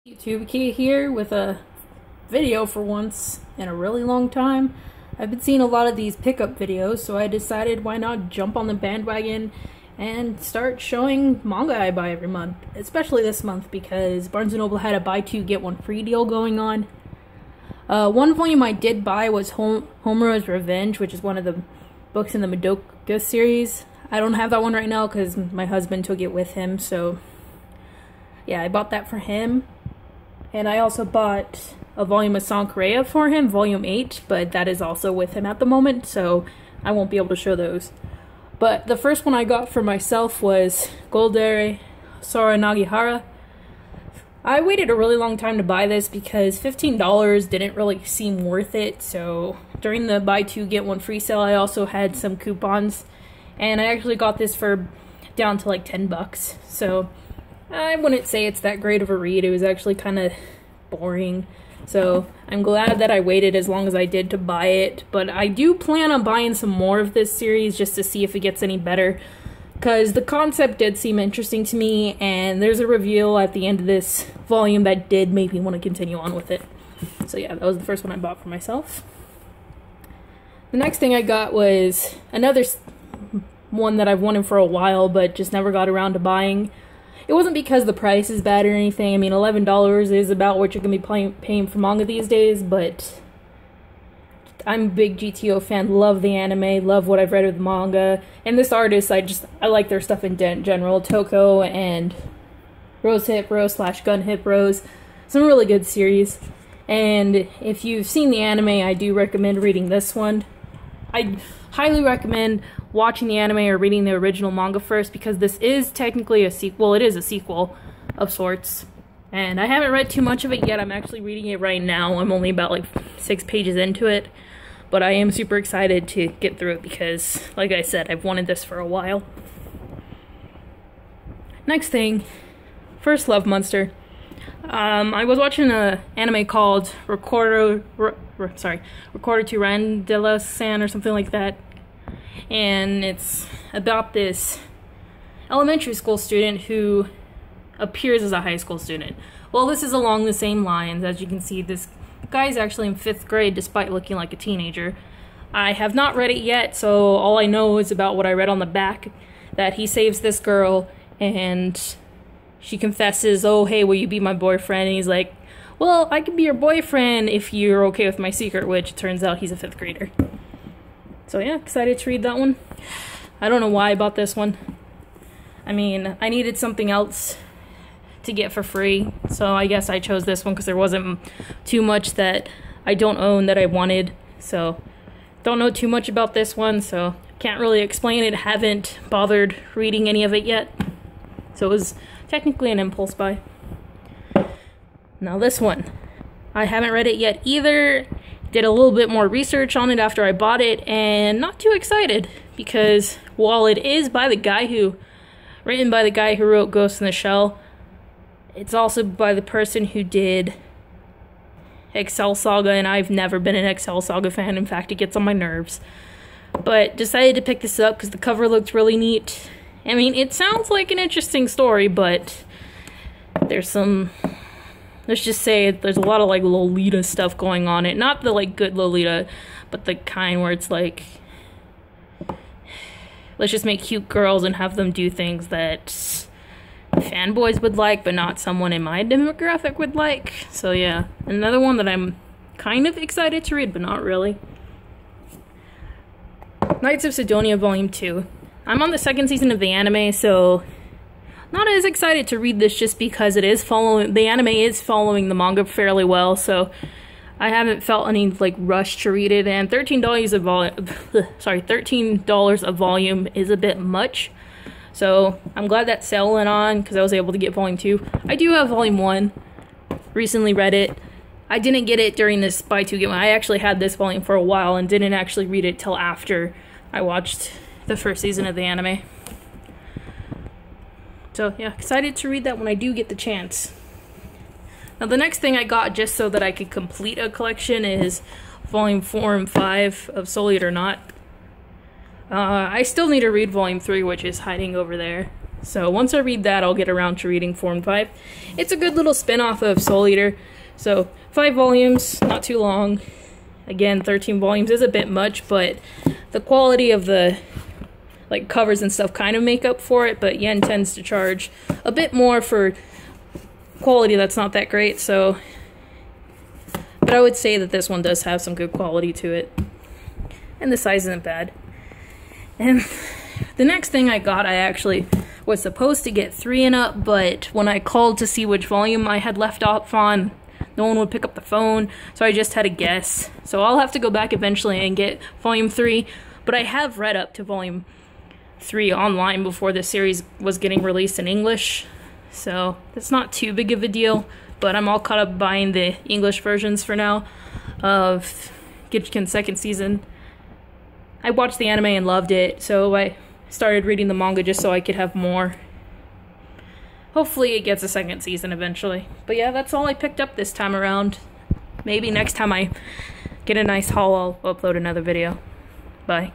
YouTube Key here with a video for once in a really long time. I've been seeing a lot of these pickup videos, so I decided why not jump on the bandwagon and start showing manga I buy every month, especially this month because Barnes & Noble had a buy two get one free deal going on. One volume I did buy was Homero's Revenge, which is one of the books in the Madoka series. I don't have that one right now because my husband took it with him, so yeah, I bought that for him. And I also bought a volume of Sankareya for him, volume 8, but that is also with him at the moment, so I won't be able to show those. But the first one I got for myself was Goldere Sora Nagihara. I waited a really long time to buy this because $15 didn't really seem worth it, so during the buy two get one free sale I also had some coupons, and I actually got this for down to like 10 bucks, so I wouldn't say it's that great of a read. It was actually kind of boring. So I'm glad that I waited as long as I did to buy it. But I do plan on buying some more of this series just to see if it gets any better. Because the concept did seem interesting to me. And there's a reveal at the end of this volume that did make me want to continue on with it. So yeah, that was the first one I bought for myself. The next thing I got was another one that I've wanted for a while but just never got around to buying. It wasn't because the price is bad or anything. I mean, $11 is about what you're going to be paying for manga these days, but I'm a big GTO fan, love the anime, love what I've read of the manga, and this artist, I like their stuff in general. Toko and Rose Hip Rose / Gun Hip Rose, some really good series, and if you've seen the anime, I do recommend reading this one. I highly recommend watching the anime or reading the original manga first because this is technically a sequel. It is a sequel of sorts. And I haven't read too much of it yet. I'm actually reading it right now. I'm only about like 6 pages into it. But I am super excited to get through it because, like I said, I've wanted this for a while. Next thing, First Love Monster. I was watching an anime called Recorder to Randela-san or something like that. And it's about this elementary school student who appears as a high school student. Well, this is along the same lines. As you can see, this guy's actually in 5th grade despite looking like a teenager. I have not read it yet, so all I know is about what I read on the back, that he saves this girl and she confesses, oh, hey, will you be my boyfriend? And he's like, well, I can be your boyfriend if you're okay with my secret, which turns out he's a 5th grader. So yeah, excited to read that one. I don't know why I bought this one. I mean, I needed something else to get for free, so I guess I chose this one because there wasn't too much that I don't own that I wanted. So, don't know too much about this one, so can't really explain it. Haven't bothered reading any of it yet. So it was technically an impulse buy. Now this one, I haven't read it yet either. Did a little bit more research on it after I bought it, and not too excited because while it is by the guy who wrote Ghost in the Shell, it's also by the person who did Excel Saga, and I've never been an Excel Saga fan. In fact, it gets on my nerves. But decided to pick this up because the cover looked really neat. I mean, it sounds like an interesting story, but there's some, let's just say there's a lot of like Lolita stuff going on it. Not the like good Lolita, but the kind where it's like, let's just make cute girls and have them do things that fanboys would like, but not someone in my demographic would like. So yeah, another one that I'm kind of excited to read, but not really. Knights of Sidonia Volume 2. I'm on the 2nd season of the anime, so not as excited to read this just because the anime is following the manga fairly well, so I haven't felt any like rush to read it, and $13 a volume is a bit much. So I'm glad that sale went on because I was able to get volume 2. I do have volume 1. Recently read it. I didn't get it during this buy two get one. I actually had this volume for a while and didn't actually read it till after I watched the 1st season of the anime. So yeah, excited to read that when I do get the chance. Now the next thing I got just so that I could complete a collection is volume 4 and 5 of Soul Eat or Not. I still need to read volume 3, which is hiding over there. So once I read that, I'll get around to reading Form 5. It's a good little spin-off of Soul Eater. So 5 volumes, not too long. Again, 13 volumes is a bit much, but the quality of the like covers and stuff kind of make up for it, but Yen tends to charge a bit more for quality that's not that great, so but I would say that this one does have some good quality to it. And the size isn't bad. And the next thing I got, I actually was supposed to get 3 and up, but when I called to see which volume I had left off on, no one would pick up the phone, so I just had to guess. So I'll have to go back eventually and get volume 3, but I have read up to volume 3 online before the series was getting released in English, so it's not too big of a deal, but I'm all caught up buying the English versions for now of Gitchkin's second season. I watched the anime and loved it, so I started reading the manga just so I could have more. Hopefully it gets a second season eventually. But yeah, that's all I picked up this time around. Maybe next time I get a nice haul, I'll upload another video. Bye.